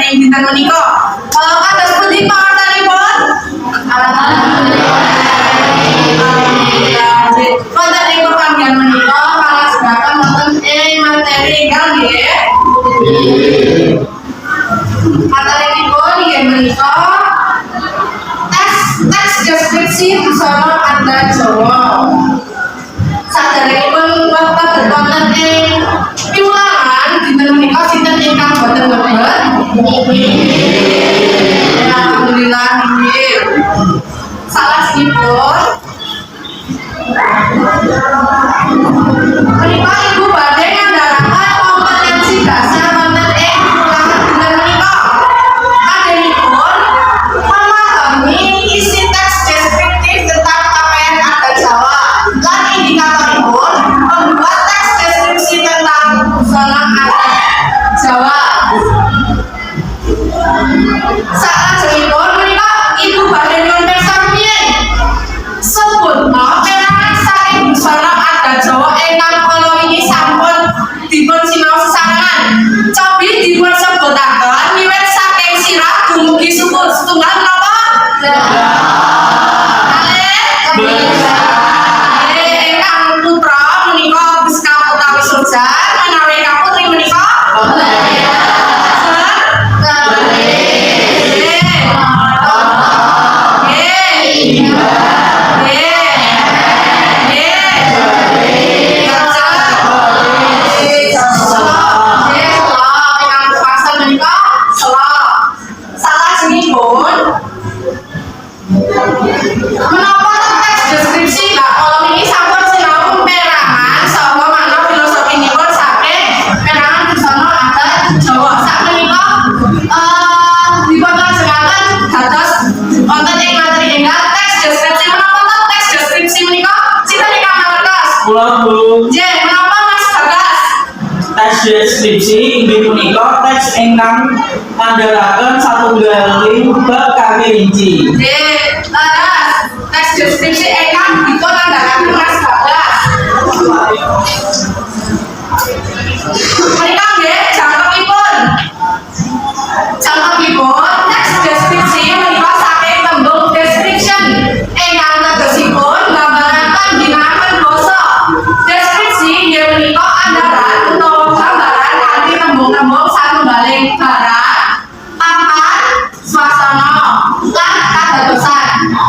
ing dinten menika. Kalau kados pundi pawartanipun? Alhamdulillah. Wonten ing panggihan menika kalasebaken wonten ing materi ingkang nggih. Materinipun inggih menika teks deskripsi busana adat Jawa. Saderengipun wonten ing piwulangan dinten menika sinten ingkang boten lebet? Alhamdulillah nggih. Salajengipun menika Ibu badhe ngandharaken kompetensi dasar wonten ing piwulangan dinten menika. Kadenipun memahami isi teks deskriptif tentang pakaian adat Jawa lan indikatoripun membuat teks deskripsi tentang busana adat Jawa. Salajengipun menika Ibu badhe nyuwun pirsa rumiyin sebutna perangan saking busana adat Jawa ingkang kala wingi sampun dipun sinaos sesarengan. Cobi dipun sebutaken wiwit saking sirah dumugi suku setunggal napa? Ingkang putra menika Biska utawi Surjan menawi kaputri menika menapa teks deskripsi Mbak kalau ini sampun sinau perangan saha manah filosofinipun saking perangan busana adat Jawa. Sakmenika dipun lajengaken dados wonten ing materi enggal teks deskripsi. Menapa teks deskripsi menika sinten ingkang mangertos? Kula Bu. Nggih, menapa Mas Bagas? Teks deskripsi inggih punika teks ingkang ngandharaken satunggaling bab kangge rinci. Nggih, laras teks deskripsi ingkang dipun ngandharaken Mas Bagas. Menika nggih jangkepipun. Jangkepipun teks deskripsi menika saking tembung description ingkang tegesipun nggambaraken ginakaken basa. Deskripsi inggih menika andharan utawa gambaran kanthi tembung-tembung satunggaling barang, papan, swasana, lan kadadosan.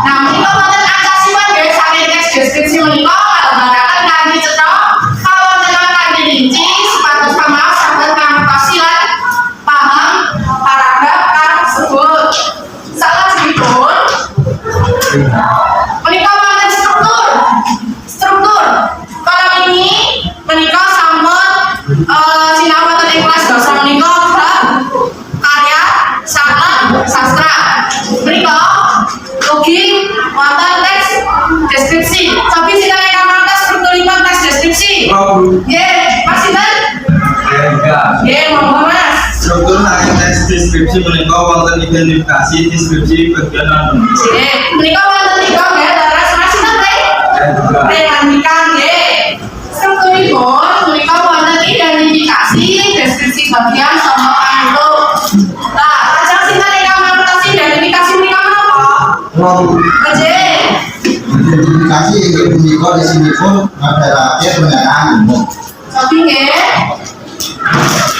Nah, menika wonten ancasipun nggih saking teks deskripsi menika nggambaraken kanthi cetha kawontenan kanthi rinci supados pamaos saged ngangertosi lan paham paragraf kasebut. Salajengipun menika wonten struktur. Kalau ini menika sampun sinau wonten ing kelas dasar menika bab karya sastra. Menika ugi wonten teks deskripsi. Tapi sinten ingkang mangertos strukturipun teks deskripsi? Nggih, Mas sinten? Nggih, monggo Mas. Struktur saking teks deskripsi menika wonten identifikasi deskripsi bagian non. Nggih, menika wonten tiga nggih, laras Mas sinten teh? Andika nggih. Strukturipun menika wonten identifikasi deskripsi bagian sama pantuk. Lah, lajeng sinten ingkang mangertos identifikasi menika menapa? Nggih. Identifikasi inggih punika isinipun ngandharaken pernyataan umum. Tapi nggih.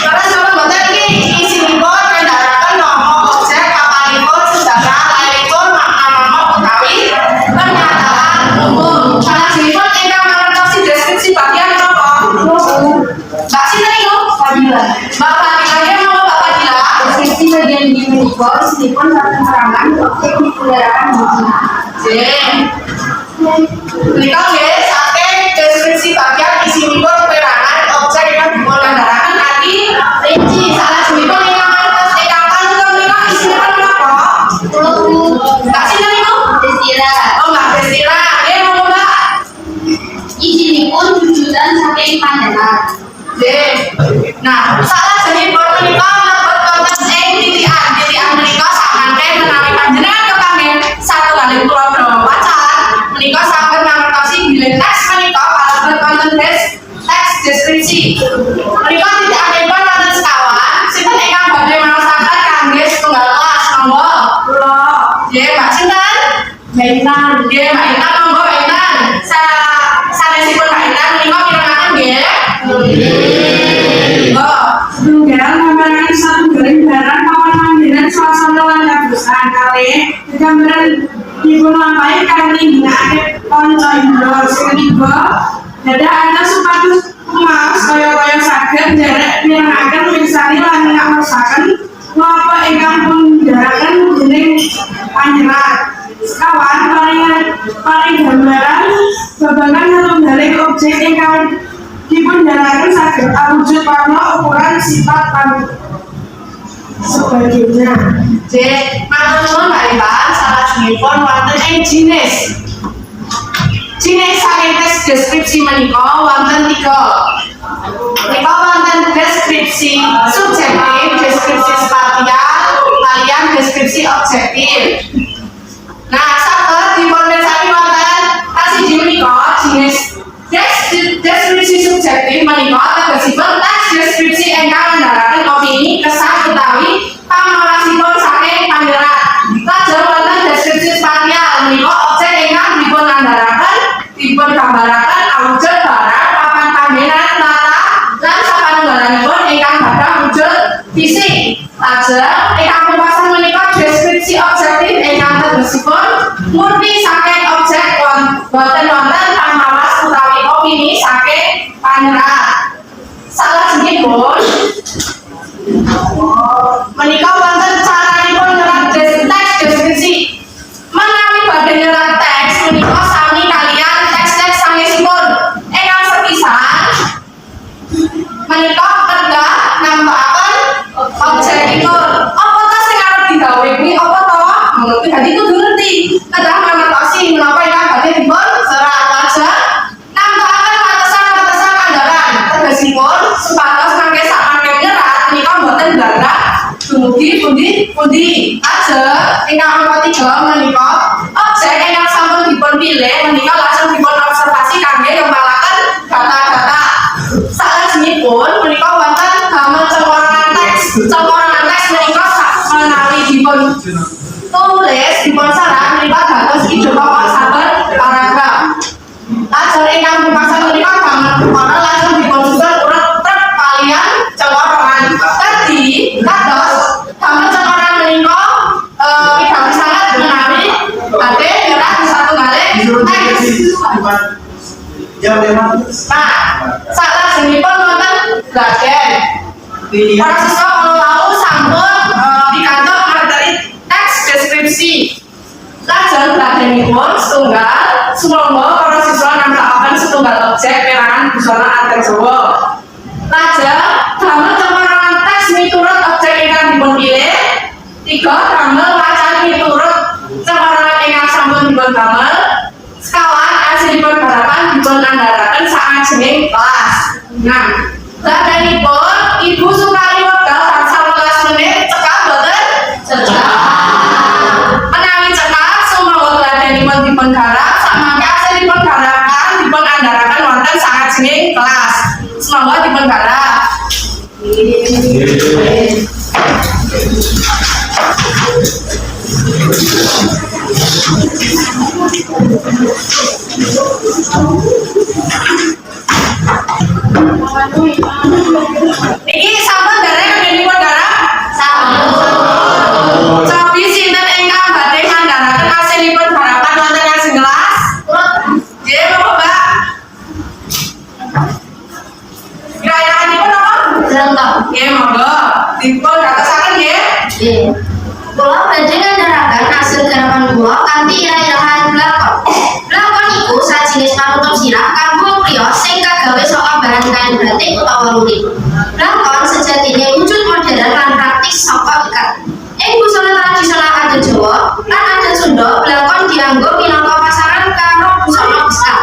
Terus sama boten iki isinipun ngandharaken nama objek papanipun sejarah lairipun makna nama utawi pernyataan umum. Salajengipun ingkang mangertosi deskripsi bagian napa? Mbak sinten niku? Fadila. Mbak Fadila nggih napa Mbak Fadila? Deskripsi bagian inggih menika isinipun saking keterangan objek dipeliharakan bumi. Nggih. Menika nggih saking deskripsi bagian isinipun perangan objek ingkang dipundharaken kanthi rinci. Salajengipun ingkang mangertos ingkang kanthi menika isinipun menapa? Mbak sinten niku? Desira. Oh, Mbak Desira. Nggih, monggo Mbak. Isinipun jujuran saking panjenengan. Nggih. Nah, salajengipun menika mlebet wonten ing titikan menika samanten menawi panjenengan kepanggen satunggaling kula Brahma Pacar menika sampun mangertosi bilih teks menika kalebet wonten teks deskripsi. Menika titikanipun wonten sekawan, sinten ingkang badhe maosaken kangge Baitan. Nggih, Mbak Intan, monggo Mbak Intan. Sanesipun Mbak Intan menika mirengaken nggih. Oh, Tunggal gambaran satunggaling barang pawan manggilan swasana lan kadosan kalih gambaran dipunlampahi kanthi ngginakaken panca indra seniba dadah ana supados maos kaya saged nderek mirengaken mirsani lan ngaosaken napa ingkang pundharaken dening panjenengan sekawan paring gambaran babagan satunggaling objek ingkang dipundharaken saged awujud warna ukuran sifat lan sebagainya. J, matur nuwun Mbak Intan, salajengipun wonten ing jinis. Jinis saking tes deskripsi menika wonten 3. Menika wonten deskripsi subjektif, deskripsi spasial, kaliyan deskripsi objektif. Nah, saged dipunpirsani wonten kasiji menika jinis deskripsi subjektif menika tegesipun teks deskripsi ingkang ngandharaken opini, kesan utawi pamalasipun saking panjenengan. Lajeng wonten deskripsi spasial menika objek ingkang dipun andharaken dipun gambaraken awujud barang papan panjenengan tata lan sapanunggalipun ingkang gadhah wujud fisik. Lajeng ingkang pungkasan menika deskripsi objektif ingkang tegesipun murni saking objek boten wonten pamalas utawi opini saking panjenengan. Salajengipun menika wonten caranipun nyerat teks deskripsi. Menawi badhe nyerat teks menika sami kaliyan teks-teks sanesipun. Ingkang sepisan menika kedah nambahken objekipun. Apa ta sing arep digawe kuwi apa to? Ngono kuwi dadi kudu ngerti. Kedah mangertosi menapa ingkang badhe dipun serat. Lajeng nambahaken watesan-watesan andharan. Tegesipun supados mangke sakmangke nyerat menika boten gadah dumugi pundi-pundi. Lajeng ingkang angka 3 menika objek ingkang sampun dipun pilih menika lajeng dipun observasi kangge ngembalaken data-data. Salajengipun menika wonten damel cengkorongan teks. Cengkorongan teks menika menawi dipun tulis dipun serat menika dados ide pokok saben paragraf. Lajeng ingkang pungkasan menika damel perkara lajeng dipun susun urut trep kaliyan cengkorongan. Tadi kados damel cengkorongan menika pidato sangat menawi badhe nyerat satunggaling teks. Ya, memang. Nah, salajengipun wonten bagian para siswa kalau tahu sampun pikantuk materi teks deskripsi. Lajeng bagianipun setunggal sumangga para siswa nambahaken setunggal objek perangan busana Arteg Jawa. Lajeng damel cengkorongan teks miturut objek ingkang dipun pilih. 3 damel wacan miturut cengkorongan ingkang sampun dipun damel. Sekawan asilipun balapan dipun andharaken sakajenging kelas. Nah, badanipun Ibu Sukari wekdal gangsal 12 menit cekap boten? Cekap. Menawi cekap sumangga badanipun dipun garap samangke asilipun garapan dipun andharaken wonten sakajenging kelas. Sumangga dipun garap. Iki sampun dereng ngenipun garap? Sampun. Cobi sinten ingkang badhe ngandharaken asilipun garapan wonten ing kelas? Nggih, monggo Mbak. Kira-kiranipun apa? Contoh. Nggih, monggo. Dipun gatosaken nggih. Nggih. Kula badhe ngandharaken hasil garapan kula kanthi irah-irahan blakon. Blakon iku sajinis panutup sirah kanggo priya sing kagawe saka bahan kain batik utawa lurik. Blakon sejatine wujud modern lan praktis saka ikat. Ing busana tradisional adat Jawa lan adat Sunda, blakon dianggo minangka pasaran karo busana pesta.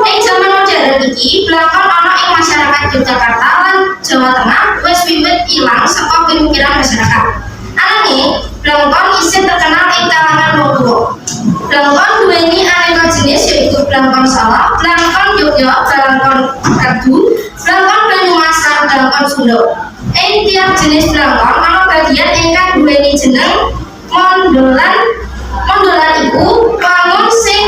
Ing jaman modern iki, blakon ana ing masyarakat Yogyakarta lan Jawa Tengah wis wiwit ilang saka pemikiran masyarakat. Ananging, blakon isih terkenal ing kalangan wong tuwa. Blakon duweni aneka jenis yaitu blakon Sala, blakon Yogya, blakon Kadu, blakon Banyumas lan blakon Sunda. Ing tiap jenis blakon ana bagian ingkang duweni jeneng mondolan Samundolan iku wangun sing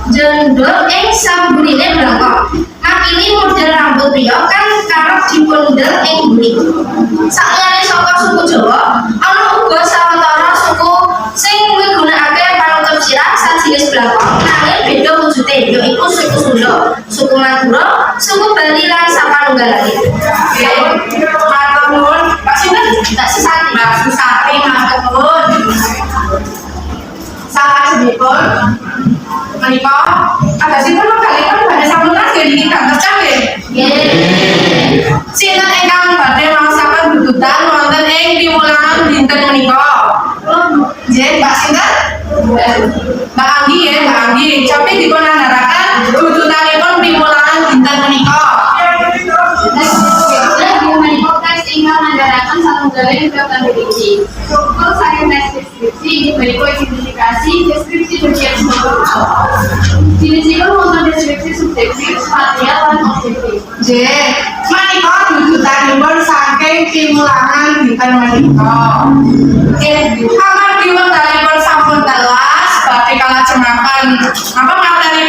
jendol ing samburine blangkon. Makili model rambut priya kan karep dipundhel ing buri. Saliyane saka suku Jawa, ana uga sawetara suku sing migunakake panutup sirah sajinis blangkon nanging beda wujude, yaiku suku Sunda, suku Madura, suku Bali lan sapanunggalane. Matur nuwun. Pak sinten? Tak sesati. Mbak Susati, matur nuwun. Salajengipun menika kadosipun wekdalipun badhe sampun lajeng niki gantos kabeh. Nggih. Sinten ingkang badhe maosaken dudutan wonten ing piwulangan dinten menika? Nggih, Mbak sinten? Mbak Anggi ya, Mbak Anggi. Cobi dipun andharaken dudutanipun piwulangan dinten menika. Ingkang nandharaken satunggaling bab kandidasi. Struktur saking tes deskripsi inggih punika identifikasi deskripsi bagian sumber. Jinisipun wonten deskripsi subjektif, spasial lan objektif. Nggih, menika dudutanipun saking piwulangan dinten menika. Nggih, amargi wekdalipun sampun telas badhe kalajengaken apa materi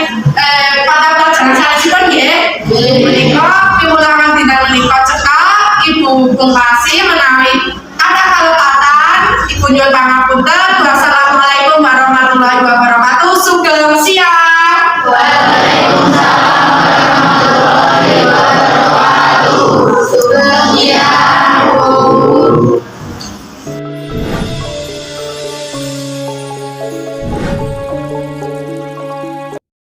pada pelajaran sanesipun nggih. Menika piwulangan dinten menika cekak Ibu pungkasi menawi ada kelupatan Ibu nyuwun pangapunten